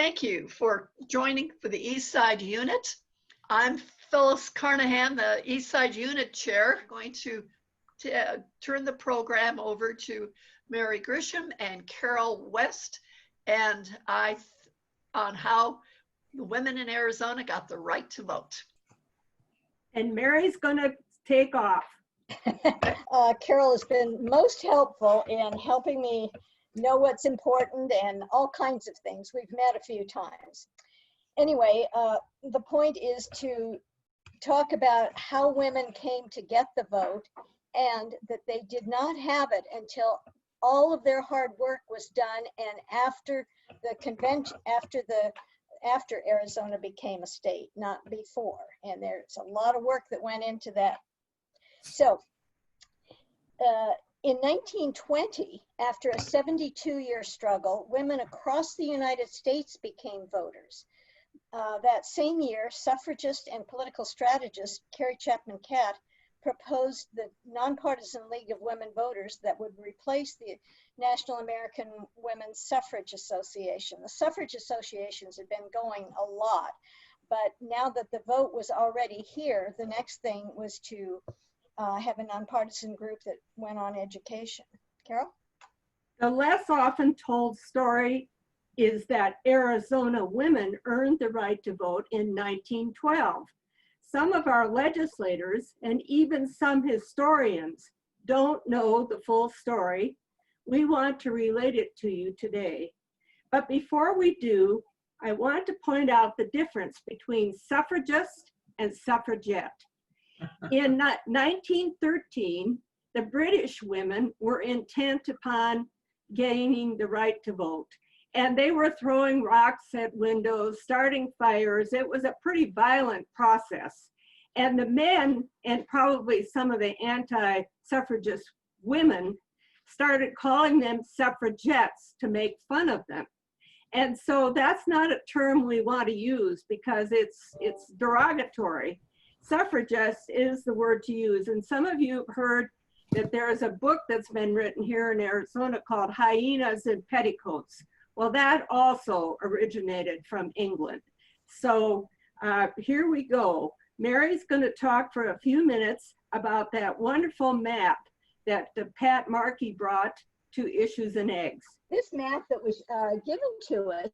thank you for joining for the Eastside unit. I'm Phyllis Carnahan, the Eastside unit chair, going to turn the program over to Mary Gresham and Carol West and on how the women in Arizona got the right to vote. And Mary's going to take off. Carol has been most helpful in helping me know what's important and all kinds of things. We've met a few times. Anyway, the point is to talk about how women came to get the vote and that they did not have it until all of their hard work was done and after the convention, after Arizona became a state, not before. And there's a lot of work that went into that. So in 1920, after a 72-year struggle, women across the United States became voters. That same year, suffragist and political strategist Carrie Chapman Catt proposed the Nonpartisan League of Women Voters that would replace the National American Women's Suffrage Association. The suffrage associations had been going a lot, but now that the vote was already here, the next thing was to have a nonpartisan group that went on education. Carol? The less often told story is that Arizona women earned the right to vote in 1912. Some of our legislators and even some historians don't know the full story. We want to relate it to you today. But before we do, I want to point out the difference between suffragist and suffragette. In 1913, the British women were intent upon gaining the right to vote. And they were throwing rocks at windows, starting fires. It was a pretty violent process. And the men, and probably some of the anti-suffragist women, started calling them suffragettes to make fun of them. And so that's not a term we want to use because it's derogatory. Suffragist is the word to use. And some of you have heard that there is a book that's been written here in Arizona called Hyenas in Petticoats. Well, that also originated from England. So here we go. Mary's going to talk for a few minutes about that wonderful map that Pat Markey brought to Issues and Eggs. This map that was given to us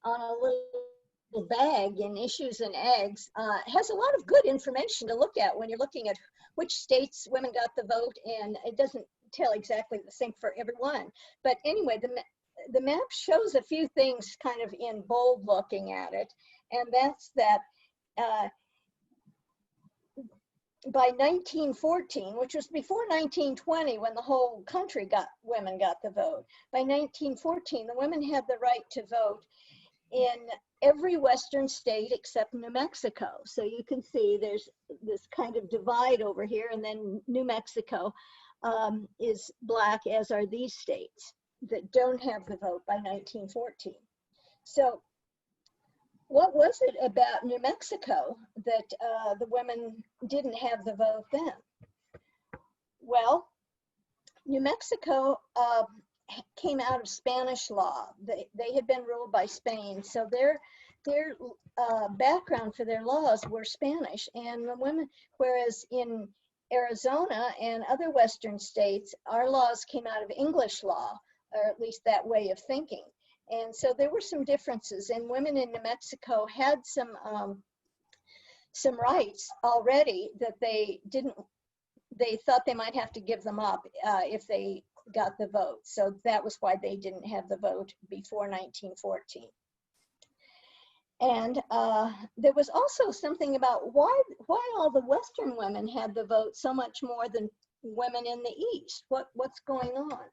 on a little bag in Issues and Eggs has a lot of good information to look at when you're looking at which states women got the vote, and it doesn't tell exactly the same for everyone. But anyway, the map shows a few things kind of in bold looking at it, and that's that by 1914, which was before 1920 when the whole country women got the vote, by 1914 the women had the right to vote in every western state except New Mexico. So you can see there's this kind of divide over here, and then New Mexico is black, as are these states that don't have the vote by 1914. So what was it about New Mexico that the women didn't have the vote then? Well, New Mexico came out of Spanish law. They had been ruled by Spain, so their background for their laws were Spanish, and the women, whereas in Arizona and other western states, our laws came out of English law, or at least that way of thinking. And so there were some differences, and women in New Mexico had some rights already that they thought they might have to give them up if they got the vote. So that was why they didn't have the vote before 1914. And there was also something about why all the Western women had the vote so much more than women in the East. What's going on?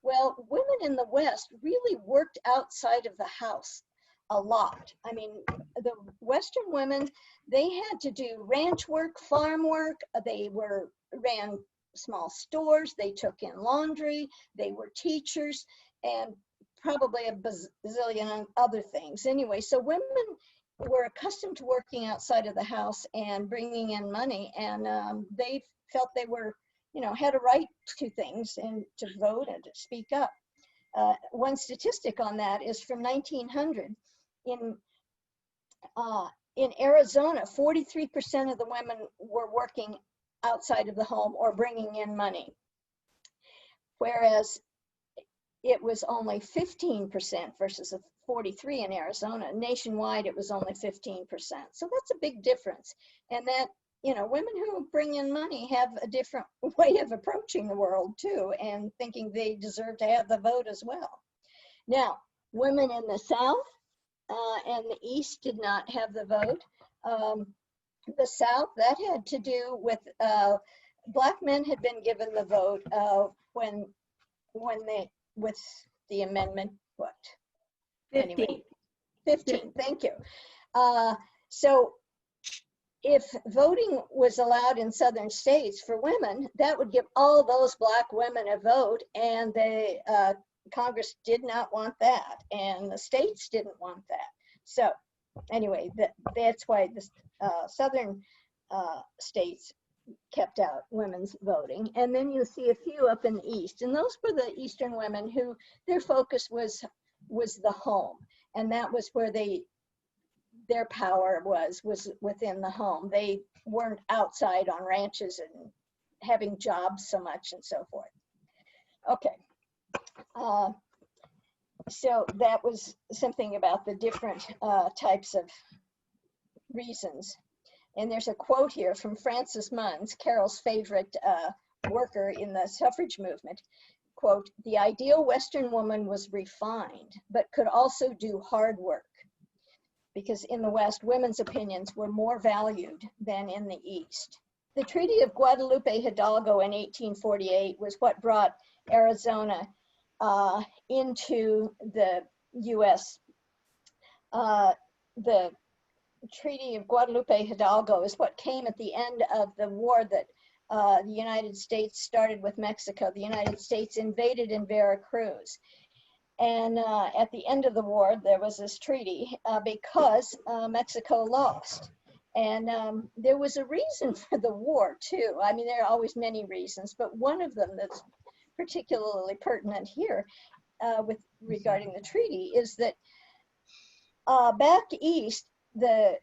Well, women in the West really worked outside of the house a lot. I mean, the Western women, they had to do ranch work, farm work. They ran small stores. They took in laundry. They were teachers, and probably a bazillion other things. Anyway, so women were accustomed to working outside of the house and bringing in money, and they felt they were, had a right to things and to vote and to speak up. one statistic on that is from 1900. In Arizona, 43% of the women were working outside of the home or bringing in money, whereas it was only 15% versus a 43 in Arizona. Nationwide, it was only 15%. So that's a big difference. And that, you know, women who bring in money have a different way of approaching the world too, and thinking they deserve to have the vote as well. Now, women in the South and the East did not have the vote. The South, that had to do with Black men had been given the vote when they, with the amendment, what? 15. Anyway, 15, thank you. So if voting was allowed in southern states for women, that would give all those Black women a vote, and the Congress did not want that, and the states didn't want that. So anyway, that's why the southern states kept out women's voting. And then you see a few up in the East, and those were the Eastern women who their focus was the home, and that was where their power was within the home. They weren't outside on ranches and having jobs so much and so forth. Okay. So that was something about the different types of reasons. And there's a quote here from Frances Munns, Carol's favorite worker in the suffrage movement. Quote, "The ideal Western woman was refined, but could also do hard work, because in the West, women's opinions were more valued than in the East." The Treaty of Guadalupe Hidalgo in 1848 was what brought Arizona into the U.S. The Treaty of Guadalupe Hidalgo is what came at the end of the war that the United States started with Mexico. The United States invaded in Veracruz. And at the end of the war, there was this treaty because Mexico lost. And there was a reason for the war too. I mean, there are always many reasons, but one of them that's particularly pertinent here with regarding the treaty is that back east, the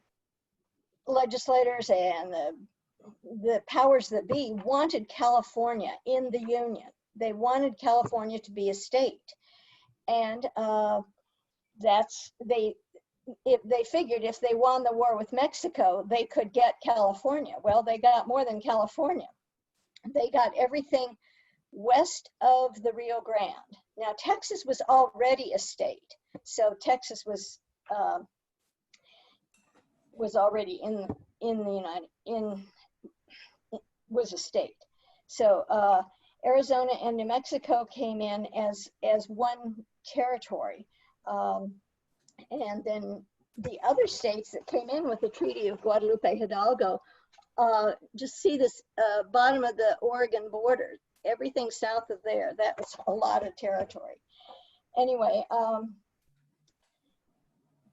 legislators and the powers that be wanted California in the Union. They wanted California to be a state. And they figured if they won the war with Mexico, they could get California. Well, they got more than California. They got everything west of the Rio Grande. Now, Texas was already a state, so Texas was already was a state. So Arizona and New Mexico came in as one territory, and then the other states that came in with the Treaty of Guadalupe Hidalgo. Just see this bottom of the Oregon border. Everything south of there, that was a lot of territory. Anyway,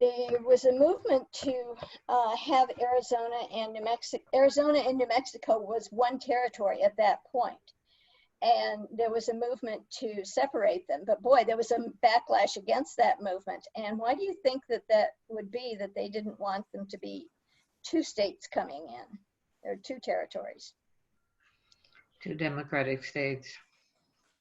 there was a movement to have Arizona and New Mexico. Arizona and New Mexico was one territory at that point. And there was a movement to separate them. But boy, there was a backlash against that movement. And why do you think that would be, that they didn't want them to be two states coming in? There are two territories. Two democratic states.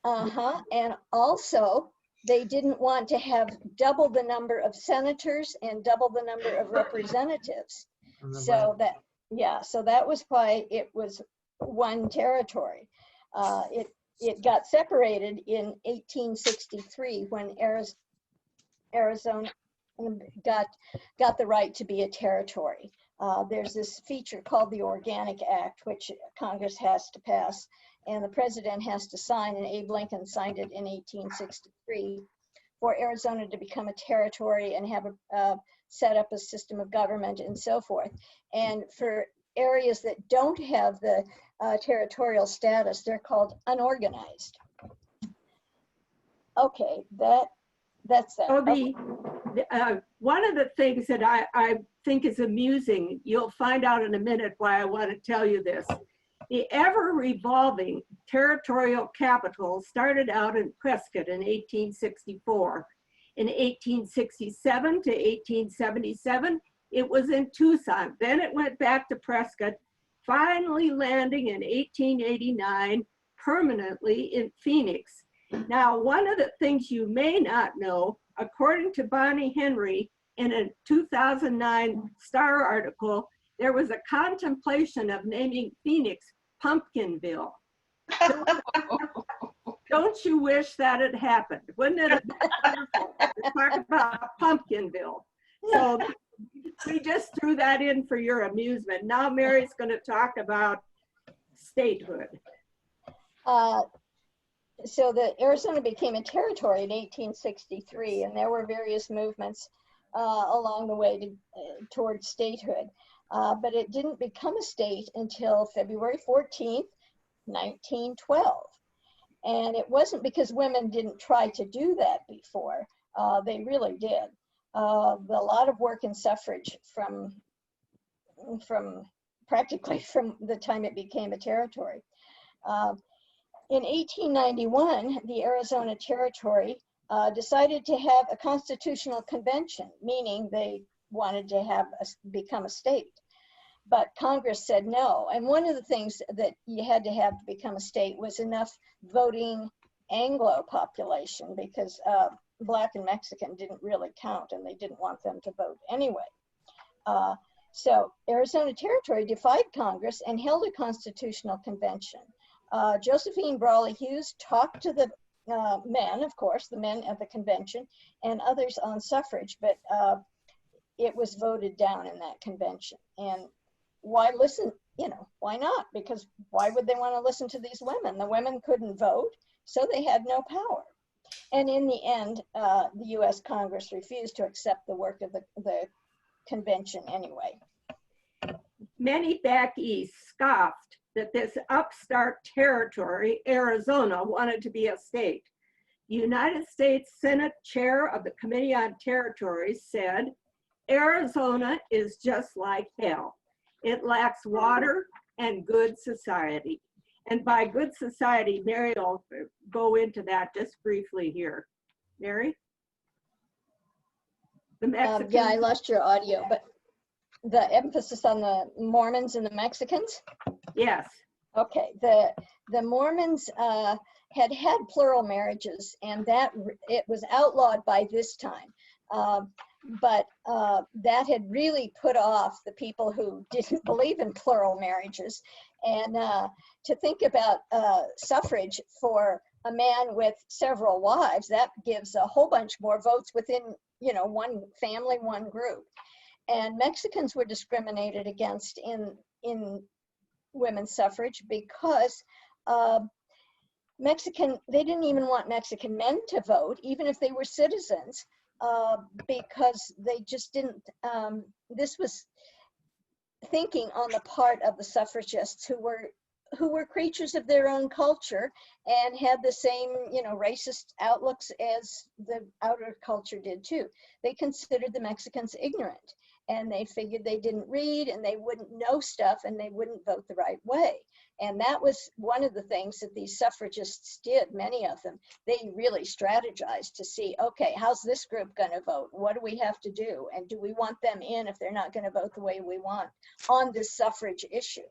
And also, they didn't want to have double the number of senators and double the number of representatives. So that was why it was one territory. It got separated in 1863 when Arizona got the right to be a territory. There's this feature called the Organic Act, which Congress has to pass, and the president has to sign, and Abe Lincoln signed it in 1863 for Arizona to become a territory and have set up a system of government and so forth. And for areas that don't have the territorial status, they're called unorganized. Okay, that's that. So one of the things that I think is amusing, you'll find out in a minute why I want to tell you this, The ever-revolving territorial capital started out in Prescott in 1864. In 1867 to 1877, it was in Tucson. Then it went back to Prescott, finally landing in 1889 permanently in Phoenix. Now, one of the things you may not know, according to Bonnie Henry, in a 2009 Star article, there was a contemplation of naming Phoenix Pumpkinville. Don't you wish that had happened? Wouldn't it have been wonderful to talk about Pumpkinville? So we just threw that in for your amusement. Now Mary's going to talk about statehood. So the Arizona became a territory in 1863, and there were various movements along the way towards statehood. But it didn't become a state until February 14th, 1912. And it wasn't because women didn't try to do that before. They really did. A lot of work in suffrage from practically from the time it became a territory. In 1891, the Arizona Territory decided to have a constitutional convention, meaning they wanted to become a state. But Congress said no. And one of the things that you had to have to become a state was enough voting Anglo population, because Black and Mexican didn't really count, and they didn't want them to vote anyway. So Arizona Territory defied Congress and held a constitutional convention. Josephine, Brawley, Hughes talked to the men, of course, the men at the convention, and others on suffrage, but it was voted down in that convention. And why listen? Why not? Because why would they want to listen to these women? The women couldn't vote, so they had no power. And in the end, the U.S. Congress refused to accept the work of the convention anyway. Many back east scoffed that this upstart territory, Arizona, wanted to be a state. The United States Senate Chair of the Committee on Territories said, "Arizona is just like hell. It lacks water and good society." And by good society, Mary will go into that just briefly here. Mary? The Mexicans. Yeah, I lost your audio, but the emphasis on the Mormons and the Mexicans? Yes. Okay, the Mormons had plural marriages, and it was outlawed by this time. But that had really put off the people who didn't believe in plural marriages. And to think about suffrage for a man with several wives, that gives a whole bunch more votes within, one family, one group. And Mexicans were discriminated against in women's suffrage because they didn't even want Mexican men to vote, even if they were citizens. Because they just didn't, this was thinking on the part of the suffragists who were creatures of their own culture and had the same, racist outlooks as the outer culture did too. They considered the Mexicans ignorant, and they figured they didn't read and they wouldn't know stuff and they wouldn't vote the right way. And that was one of the things that these suffragists did, many of them. They really strategized to see, okay, how's this group going to vote? What do we have to do? And do we want them in if they're not going to vote the way we want on this suffrage issue?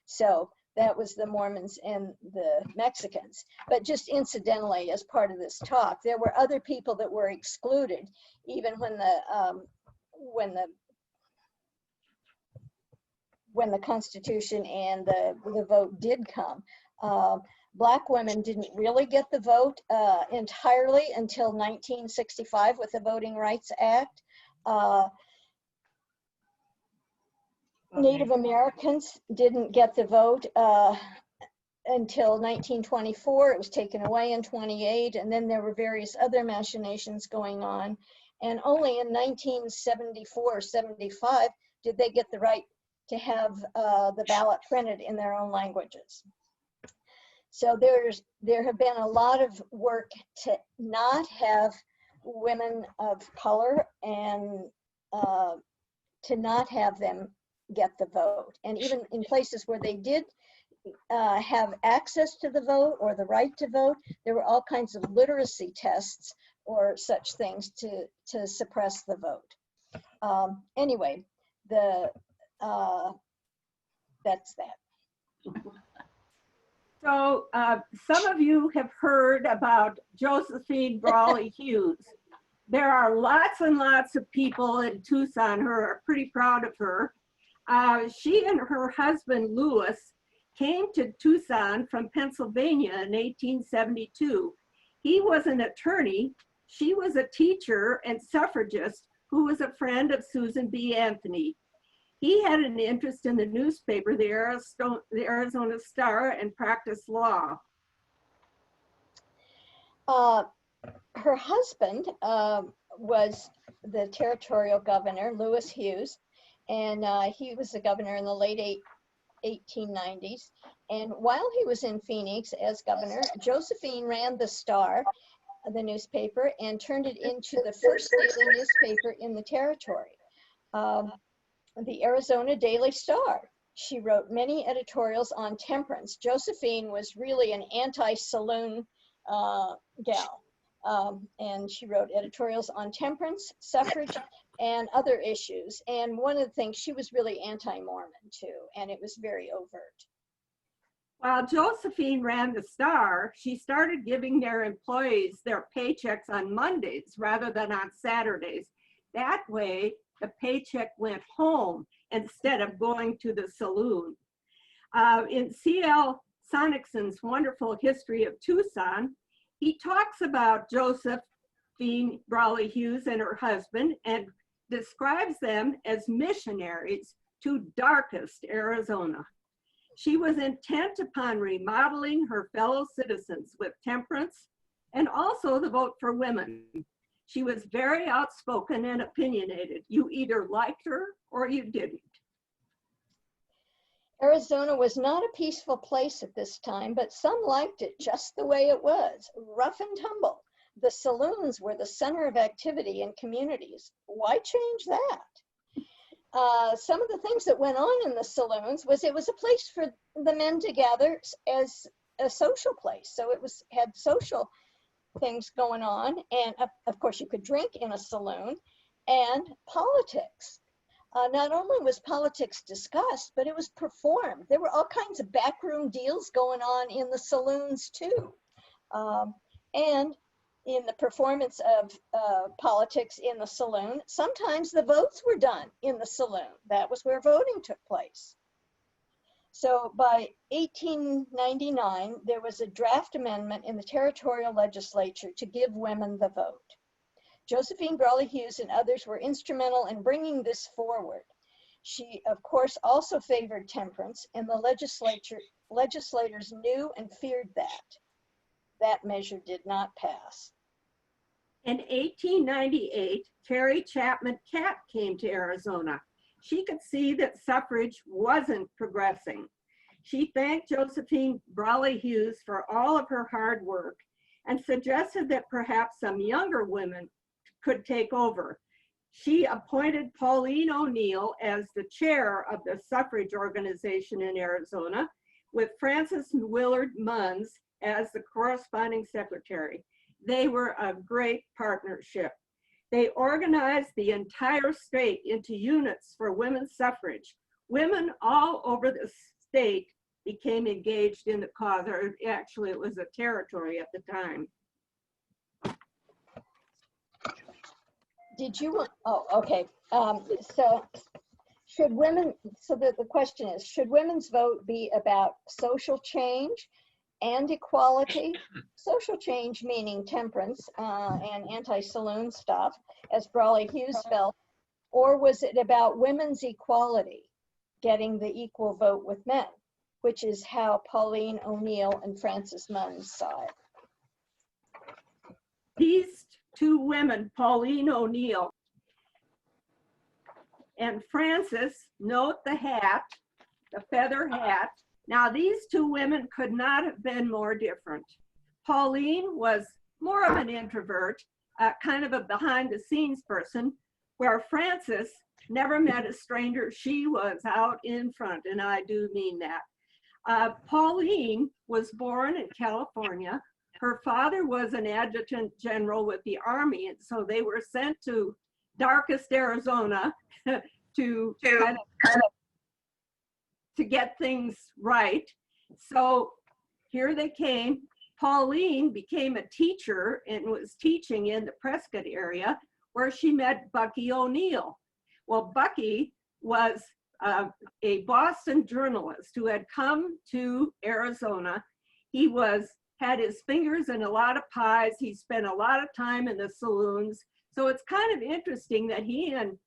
So that was the Mormons and the Mexicans. But just incidentally, as part of this talk, there were other people that were excluded, even when the Constitution and the vote did come. Black women didn't really get the vote entirely until 1965 with the Voting Rights Act. Native Americans didn't get the vote until 1924. It was taken away in 28, and then there were various other machinations going on. And only in 1974, 75 did they get the right to have the ballot printed in their own languages. So there have been a lot of work to not have women of color and to not have them get the vote. And even in places where they did have access to the vote or the right to vote. There were all kinds of literacy tests or such things to suppress the vote. Anyway, that's that. So some of you have heard about Josephine Brawley Hughes. There are lots and lots of people in Tucson who are pretty proud of her. She and her husband, Lewis, came to Tucson from Pennsylvania in 1872. He was an attorney. She was a teacher and suffragist who was a friend of Susan B. Anthony. He had an interest in the newspaper, the Arizona Star, and practiced law. Her husband was the territorial governor, Lewis Hughes, and he was the governor in the late 1890s. And while he was in Phoenix as governor, Josephine ran the Star, the newspaper, and turned it into the first daily newspaper in the territory. The Arizona Daily Star. She wrote many editorials on temperance. Josephine was really an anti-saloon gal, and she wrote editorials on temperance, suffrage, and other issues. And one of the things, she was really anti-Mormon too, and it was very overt. While Josephine ran the Star, she started giving their employees their paychecks on Mondays rather than on Saturdays. That way, the paycheck went home instead of going to the saloon. In C.L. Sonickson's wonderful history of Tucson, he talks about Josephine Brawley Hughes and her husband and describes them as missionaries to darkest Arizona. She was intent upon remodeling her fellow citizens with temperance and also the vote for women. She was very outspoken and opinionated. You either liked her or you didn't. Arizona was not a peaceful place at this time, but some liked it just the way it was, rough and tumble. The saloons were the center of activity in communities. Why change that? Some of the things that went on in the saloons was it was a place for the men to gather as a social place. So it had social things going on, and of course you could drink in a saloon, and politics. Not only was politics discussed, but it was performed. There were all kinds of backroom deals going on in the saloons too. And in the performance of politics in the saloon, sometimes the votes were done in the saloon. That was where voting took place. So by 1899, there was a draft amendment in the territorial legislature to give women the vote. Josephine Brawley Hughes and others were instrumental in bringing this forward. She, of course, also favored temperance, and the legislators knew and feared that. That measure did not pass. In 1898, Carrie Chapman Catt came to Arizona. She could see that suffrage wasn't progressing. She thanked Josephine Brawley Hughes for all of her hard work and suggested that perhaps some younger women could take over. She appointed Pauline O'Neill as the chair of the suffrage organization in Arizona, with Frances Willard Munns as the corresponding secretary. They were a great partnership. They organized the entire state into units for women's suffrage. Women all over the state became engaged in the cause, or actually it was a territory at the time. Did you, oh, okay. So should women, so the question is, should women's vote be about social change and equality? Social change meaning temperance and anti-saloon stuff, as Brawley Hughes felt, or was it about women's equality, getting the equal vote with men, which is how Pauline O'Neill and Frances Munns saw it? These two women, Pauline O'Neill and Frances, note the hat, the feather hat. Now these two women could not have been more different. Pauline was more of an introvert, kind of a behind the scenes person, where Frances never met a stranger. She was out in front, and I do mean that. Pauline was born in California. Her father was an adjutant general with the Army, and so they were sent to darkest Arizona to get things right. So here they came. Pauline became a teacher and was teaching in the Prescott area, where she met Bucky O'Neill. Well, Bucky was a Boston journalist who had come to Arizona. He had his fingers in a lot of pies. He spent a lot of time in the saloons. So it's kind of interesting that he and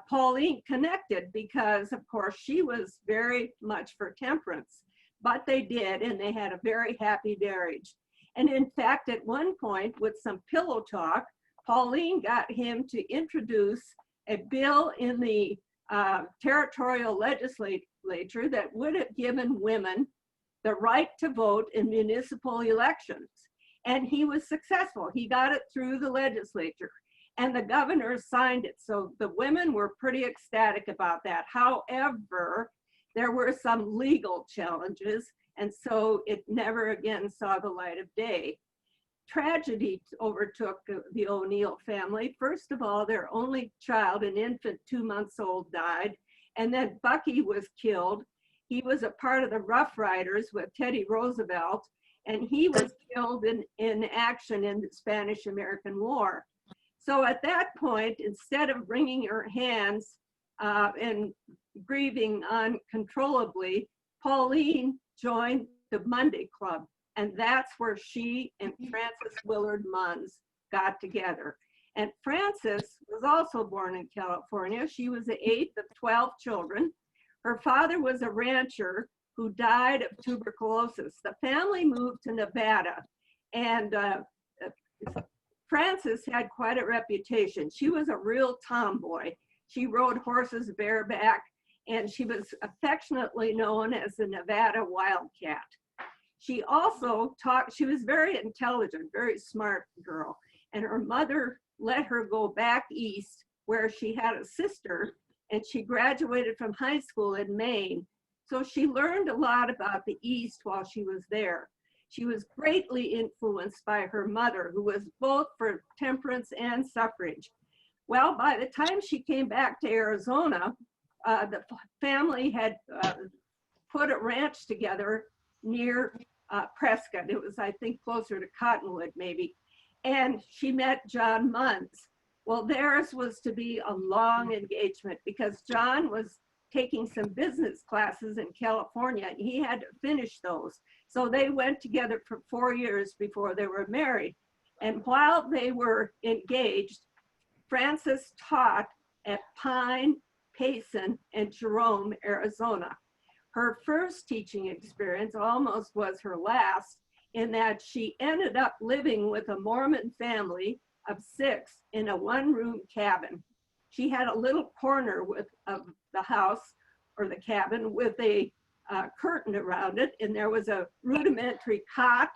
Pauline connected, because of course she was very much for temperance, but they did, and they had a very happy marriage. And in fact, at one point, with some pillow talk, Pauline got him to introduce a bill in the territorial legislature that would have given women the right to vote in municipal elections. And he was successful. He got it through the legislature, and the governor signed it. So the women were pretty ecstatic about that. However, there were some legal challenges, and so it never again saw the light of day. Tragedy overtook the O'Neill family. First of all, their only child, an infant 2 months old, died, and then Bucky was killed. He was a part of the Rough Riders with Teddy Roosevelt, and he was killed in action in the Spanish-American War. So at that point, instead of wringing her hands and grieving uncontrollably, Pauline joined the Monday Club, and that's where she and Frances Willard Munns got together. And Frances was also born in California. She was the 8th of 12 children. Her father was a rancher who died of tuberculosis. The family moved to Nevada, and Frances had quite a reputation. She was a real tomboy. She rode horses bareback, and she was affectionately known as the Nevada Wildcat. She also she was very intelligent, very smart girl, and her mother let her go back east, where she had a sister, and she graduated from high school in Maine. So she learned a lot about the East while she was there. She was greatly influenced by her mother, who was both for temperance and suffrage. Well, by the time she came back to Arizona, the family had put a ranch together near Prescott. It was, I think, closer to Cottonwood maybe. And she met John Munns. Well, theirs was to be a long engagement, because John was taking some business classes in California, and he had to finish those. So they went together for 4 years before they were married. And while they were engaged, Frances taught at Pine, Payson, and Jerome, Arizona. Her first teaching experience almost was her last, in that she ended up living with a Mormon family of 6 in a one-room cabin. She had a little corner of the house or the cabin with a curtain around it, and there was a rudimentary cot,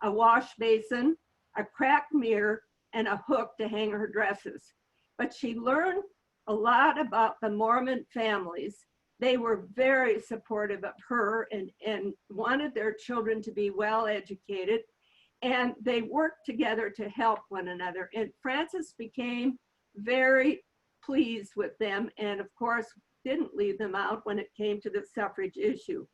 a wash basin, a cracked mirror, and a hook to hang her dresses. But she learned a lot about the Mormon families. They were very supportive of her and wanted their children to be well educated, and they worked together to help one another. And Frances became very pleased with them, and of course didn't leave them out when it came to the suffrage issue.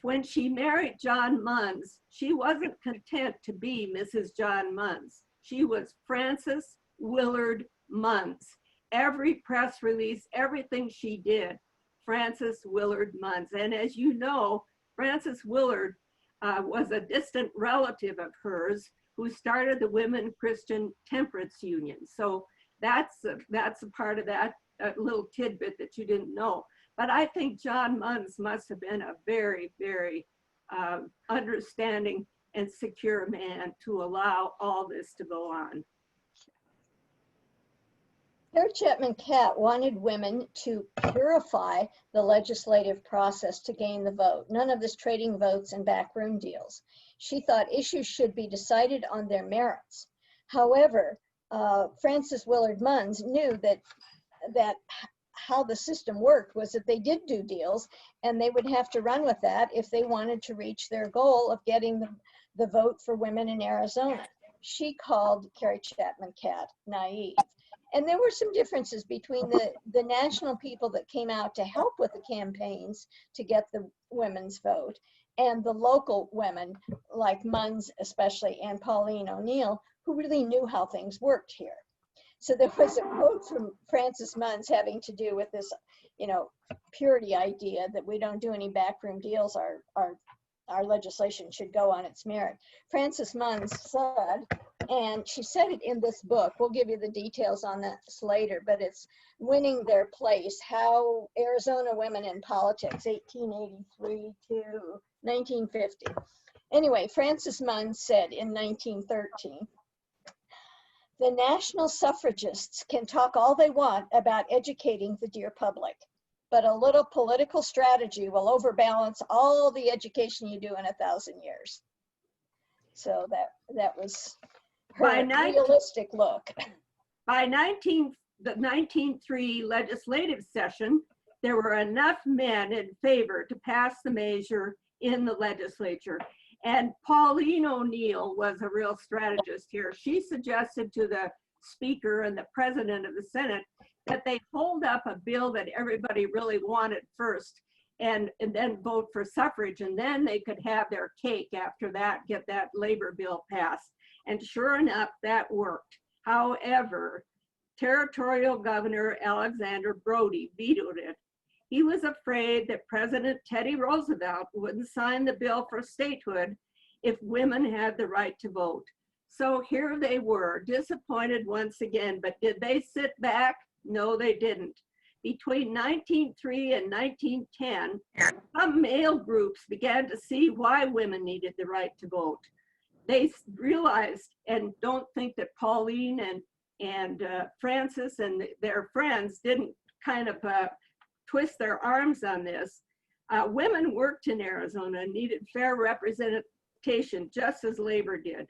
When she married John Munns, she wasn't content to be Mrs. John Munns. She was Frances Willard Munns. Every press release, everything she did, Frances Willard Munns. And as you know, Frances Willard was a distant relative of hers who started the Women Christian Temperance Union. So that's a part of that little tidbit that you didn't know. But I think John Munns must have been a very, very understanding and secure man to allow all this to go on. Harry Chapman Catt wanted women to purify the legislative process to gain the vote. None of this trading votes and backroom deals. She thought issues should be decided on their merits. However, Frances Willard Munns knew that how the system worked was that they did do deals, and they would have to run with that if they wanted to reach their goal of getting the vote for women in Arizona. She called Carrie Chapman Catt naive. And there were some differences between the national people that came out to help with the campaigns to get the women's vote and the local women like Munns especially and Pauline O'Neill, who really knew how things worked here. So there was a quote from Frances Munns having to do with this, purity idea that we don't do any backroom deals. Our legislation should go on its merit. Frances Munns said, and she said it in this book, we'll give you the details on this later, but it's Winning Their Place, How Arizona Women in Politics, 1883 to 1950. Anyway, Frances Munns said in 1913, the national suffragists can talk all they want about educating the dear public, but a little political strategy will overbalance all the education you do in 1,000 years. So that was her realistic look. By the 1903 legislative session, there were enough men in favor to pass the measure in the legislature. And Pauline O'Neill was a real strategist here. She suggested to the Speaker and the President of the Senate that they hold up a bill that everybody really wanted first and then vote for suffrage, and then they could have their cake after that, get that labor bill passed. And sure enough, that worked. However, Territorial Governor Alexander Brody vetoed it. He was afraid that President Teddy Roosevelt wouldn't sign the bill for statehood if women had the right to vote. So here they were, disappointed once again, but did they sit back? No, they didn't. Between 1903 and 1910, some male groups began to see why women needed the right to vote. They realized, and don't think that Pauline and Frances and their friends didn't kind of twist their arms on this. Women worked in Arizona and needed fair representation, just as labor did.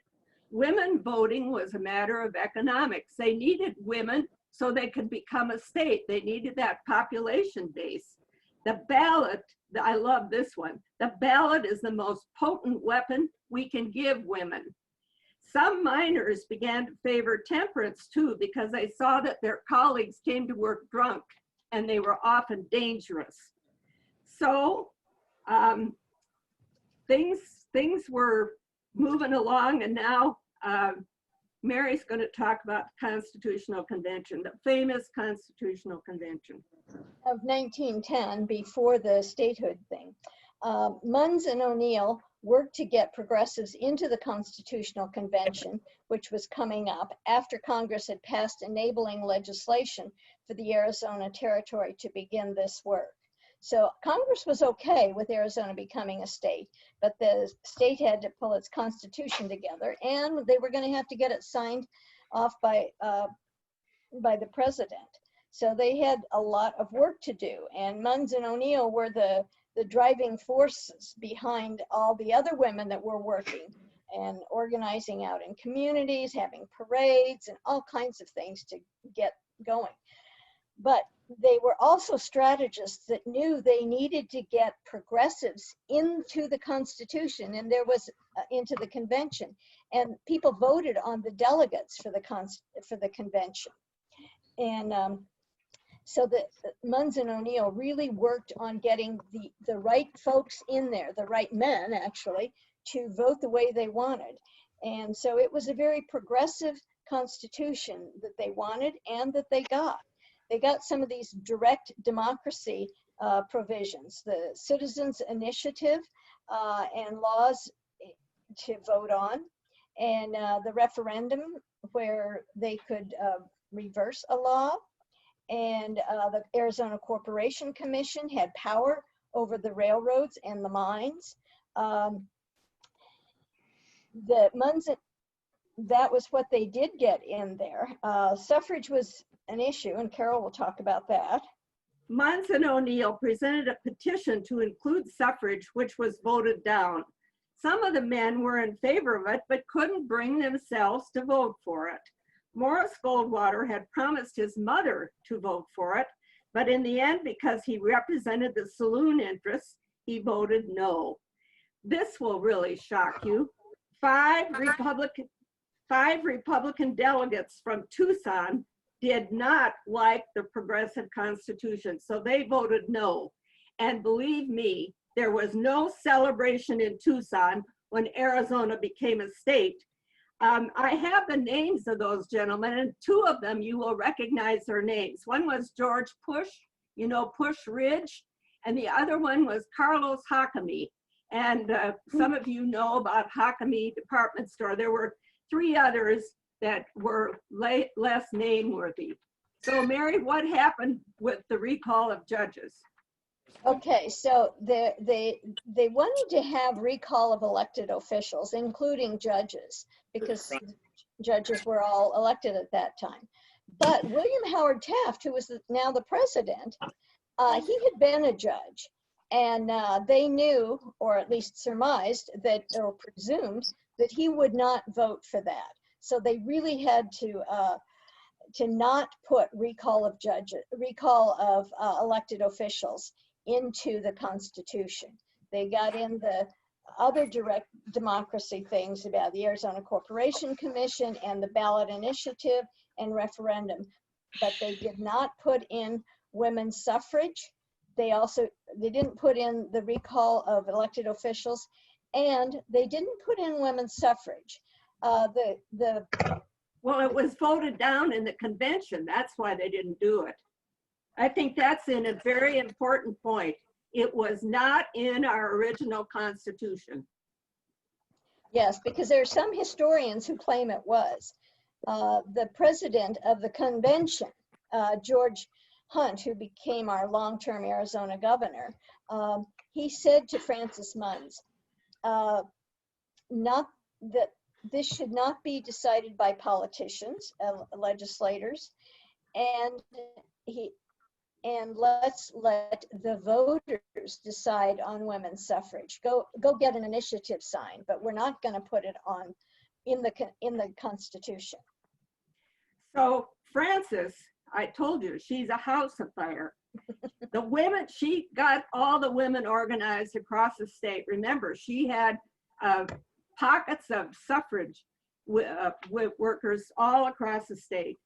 Women voting was a matter of economics. They needed women so they could become a state. They needed that population base. The ballot, I love this one, the ballot is the most potent weapon we can give women. Some miners began to favor temperance too, because they saw that their colleagues came to work drunk and they were often dangerous. So things were moving along, and now Mary's going to talk about the Constitutional Convention, the famous Constitutional Convention. Of 1910, before the statehood thing. Munns and O'Neill worked to get progressives into the Constitutional Convention, which was coming up after Congress had passed enabling legislation for the Arizona Territory to begin this work. So Congress was okay with Arizona becoming a state, but the state had to pull its constitution together, and they were going to have to get it signed off by the president. So they had a lot of work to do, and Munns and O'Neill were the driving forces behind all the other women that were working and organizing out in communities, having parades and all kinds of things to get going. But they were also strategists that knew they needed to get progressives into the Constitution, and there was into the convention, and people voted on the delegates for the convention. And so the Munns and O'Neill really worked on getting the right folks in there, the right men actually, to vote the way they wanted. And so it was a very progressive constitution that they wanted and that they got. They got some of these direct democracy provisions, the citizens' initiative and laws to vote on, and the referendum where they could reverse a law, and the Arizona Corporation Commission had power over the railroads and the mines. The Munns, that was what they did get in there. Suffrage was an issue, and Carol will talk about that. Munns and O'Neill presented a petition to include suffrage, which was voted down. Some of the men were in favor of it, but couldn't bring themselves to vote for it. Morris Goldwater had promised his mother to vote for it, But in the end, because he represented the saloon interests, he voted no. This will really shock you. Five Republican delegates from Tucson did not like the progressive constitution, so they voted no. And believe me, there was no celebration in Tucson when Arizona became a state. I have the names of those gentlemen, and two of them you will recognize their names. One was George Push, you know, Push Ridge, and the other one was Carlos Hakami. And some of you know about Hakami Department Store. There were three others that were less name-worthy. So Mary, what happened with the recall of judges? Okay, so they wanted to have recall of elected officials, including judges, because judges were all elected at that time. But William Howard Taft, who was now the president, he had been a judge, and they knew, or at least surmised, that, or presumed, that he would not vote for that. So they really had to not put recall of elected officials into the Constitution. They got in the other direct democracy things about the Arizona Corporation Commission and the ballot initiative and referendum, but they did not put in women's suffrage. They didn't put in the recall of elected officials, and they didn't put in women's suffrage. Well, it was voted down in the convention. That's why they didn't do it. I think that's a very important point. It was not in our original Constitution. Yes, because there are some historians who claim it was. The president of the convention, George Hunt, who became our long-term Arizona governor, he said to Francis Munns, not that this should not be decided by politicians, legislators, and let's let the voters decide on women's suffrage. Go get an initiative signed, but we're not going to put it on in the Constitution. So Frances, I told you, she's a house of fire. The women, she got all the women organized across the state. Remember, she had pockets of suffrage workers all across the state.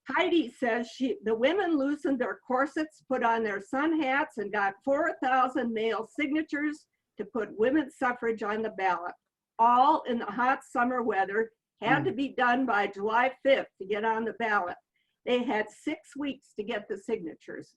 Heidi says the women loosened their corsets, put on their sun hats, and got 4,000 male signatures to put women's suffrage on the ballot. All in the hot summer weather, had to be done by July 5th to get on the ballot. They had 6 weeks to get the signatures.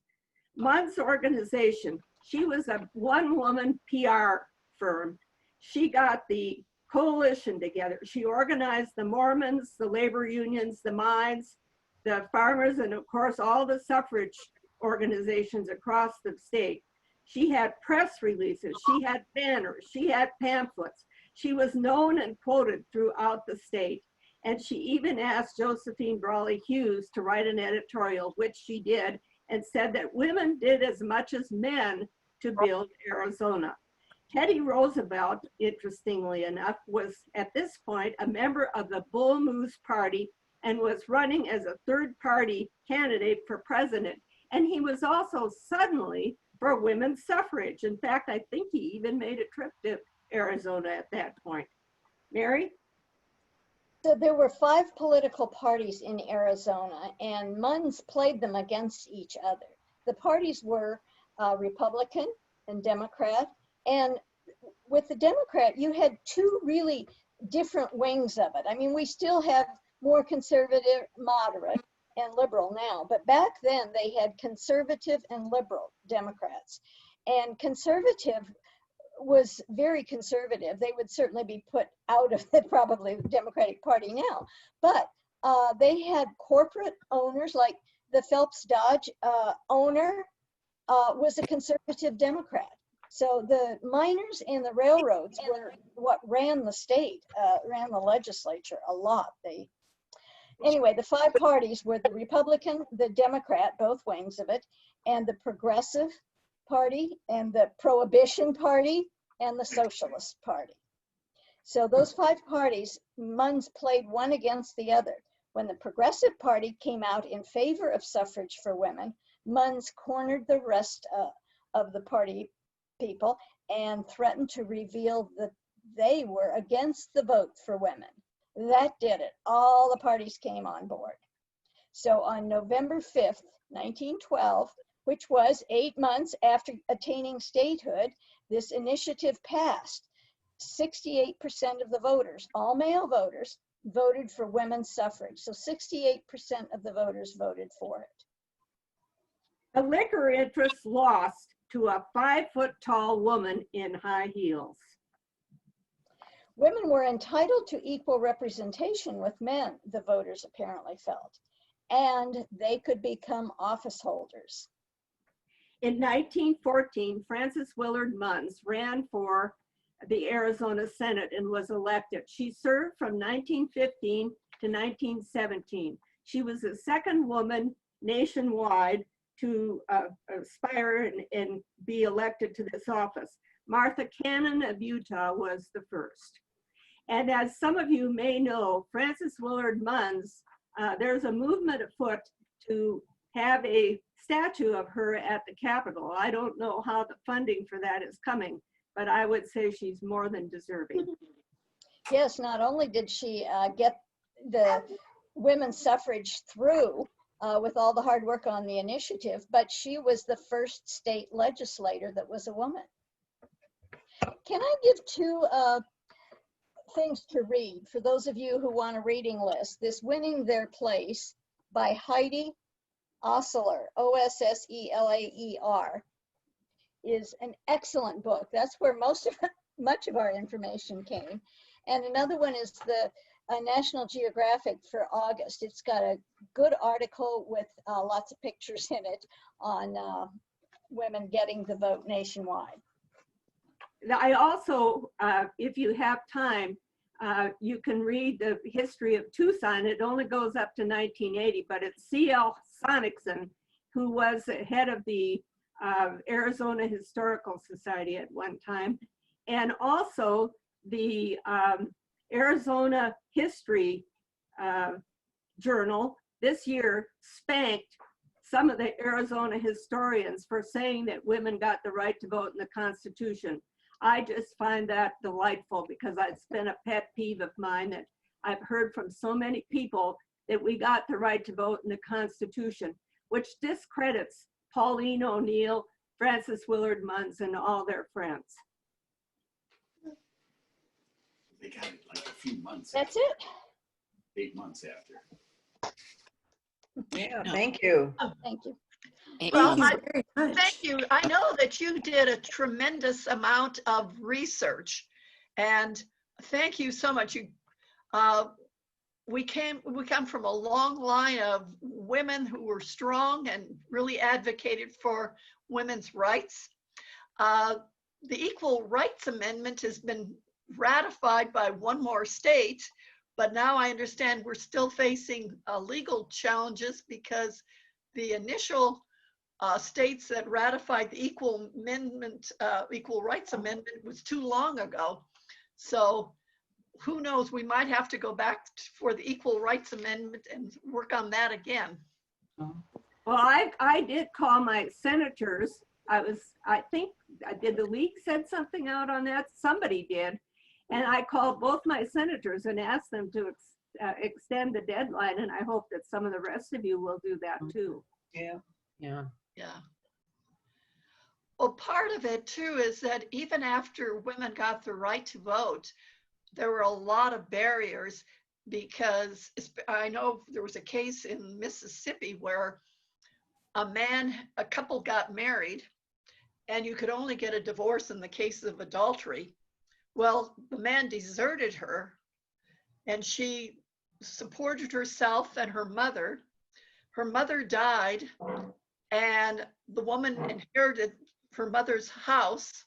Munn's organization, she was a one-woman PR firm. She got the coalition together. She organized the Mormons, the labor unions, the mines, the farmers, and of course, all the suffrage organizations across the state. She had press releases, she had banners, she had pamphlets. She was known and quoted throughout the state. And she even asked Josephine Brawley Hughes to write an editorial, which she did, and said that women did as much as men to build Arizona. Teddy Roosevelt, interestingly enough, was at this point a member of the Bull Moose Party and was running as a third-party candidate for president. And he was also suddenly for women's suffrage. In fact, I think he even made a trip to Arizona at that point. Mary? So there were 5 political parties in Arizona, and Munns played them against each other. The parties were Republican and Democrat, and with the Democrat, you had 2 really different wings of it. I mean, we still have more conservative, moderate, and liberal now, but back then they had conservative and liberal Democrats. And conservative was very conservative. They would certainly be put out of the probably Democratic Party now, but they had corporate owners, like the Phelps Dodge owner was a conservative Democrat. So the miners and the railroads were what ran the state, ran the legislature a lot. Anyway, the 5 parties were the Republican, the Democrat, both wings of it, and the Progressive Party, and the Prohibition Party, and the Socialist Party. So those 5 parties, Munns played one against the other. When the Progressive Party came out in favor of suffrage for women, Munns cornered the rest of the party people and threatened to reveal that they were against the vote for women. That did it. All the parties came on board. So on November 5th, 1912, which was 8 months after attaining statehood, this initiative passed. 68% of the voters, all male voters, voted for women's suffrage. So 68% of the voters voted for it. The liquor interest lost to a 5-foot-tall woman in high heels. Women were entitled to equal representation with men, the voters apparently felt, and they could become office holders. In 1914, Frances Willard Munns ran for the Arizona Senate and was elected. She served from 1915 to 1917. She was the second woman nationwide to aspire and be elected to this office. Martha Cannon of Utah was the first. And as some of you may know, Frances Willard Munns, there's a movement afoot to have a statue of her at the Capitol. I don't know how the funding for that is coming, but I would say she's more than deserving. Yes, not only did she get the women's suffrage through with all the hard work on the initiative, but she was the first state legislator that was a woman. Can I give two things to read for those of you who want a reading list? This Winning Their Place by Heidi Osseler, Osselaer, is an excellent book. That's where much of our information came. And another one is the National Geographic for August. It's got a good article with lots of pictures in it on women getting the vote nationwide. I also, if you have time, you can read the history of Tucson. It only goes up to 1980, but it's C.L. Sonicson, who was head of the Arizona Historical Society at one time, and also the Arizona History Journal this year spanked some of the Arizona historians for saying that women got the right to vote in the Constitution. I just find that delightful because it's been a pet peeve of mine that I've heard from so many people that we got the right to vote in the Constitution, which discredits Pauline O'Neill, Frances Willard Munns, and all their friends. They got it like a few months. That's after, it. 8 months after. Yeah, thank you. Thank you. Well, Very much. thank you. I know that you did a tremendous amount of research, and thank you so much. We come from a long line of women who were strong and really advocated for women's rights. The Equal Rights Amendment has been ratified by one more state, but now I understand we're still facing legal challenges because the initial states that ratified the Equal Rights Amendment was too long ago. So who knows, we might have to go back for the Equal Rights Amendment and work on that again. Well, I did call my senators. I think, did the league send something out on that? Somebody did. And I called both my senators and asked them to extend the deadline. And I hope that some of the rest of you will do that too. Yeah. Yeah. Yeah. Well, part of it too is that even after women got the right to vote, there were a lot of barriers because I know there was a case in Mississippi where a couple got married and you could only get a divorce in the case of adultery. Well, the man deserted her and she supported herself and her mother. Her mother died and the woman inherited her mother's house.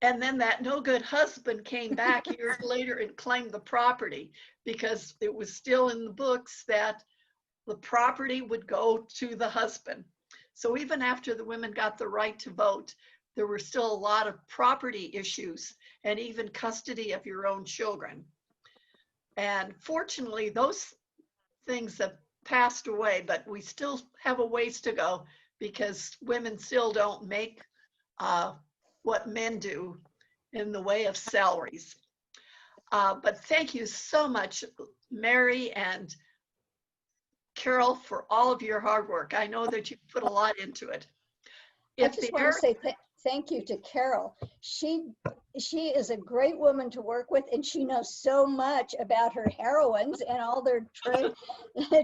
And then that no good husband came back years later and claimed the property because it was still in the books that the property would go to the husband. So even after the women got the right to vote, there were still a lot of property issues and even custody of your own children. And fortunately, those things have passed away, but we still have a ways to go because women still don't make what men do in the way of salaries. But thank you so much, Mary and Carol, for all of your hard work. I know that you put a lot into it. I just want to say thank you to Carol. She is a great woman to work with, and she knows so much about her heroines and all their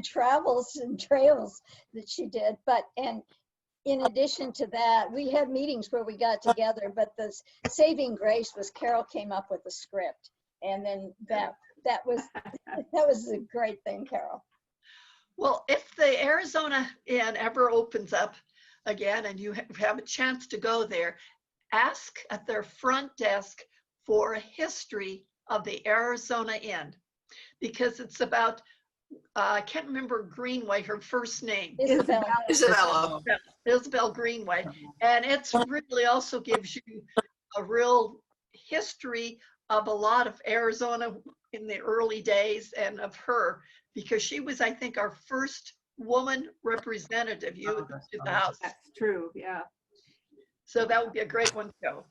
travels and trails that she did. And in addition to that, we had meetings where we got together, but the saving grace was Carol came up with the script. And then that was a great thing, Carol. Well, if the Arizona Inn ever opens up again and you have a chance to go there, ask at their front desk for a history of the Arizona Inn, because it's about, I can't remember Greenway, her first name. Isabella. Isabel Greenway. And it's really also gives you a real history of a lot of Arizona in the early days and of her, because she was, I think, our first woman representative to the House. That's true, yeah. So that would be a great one to go.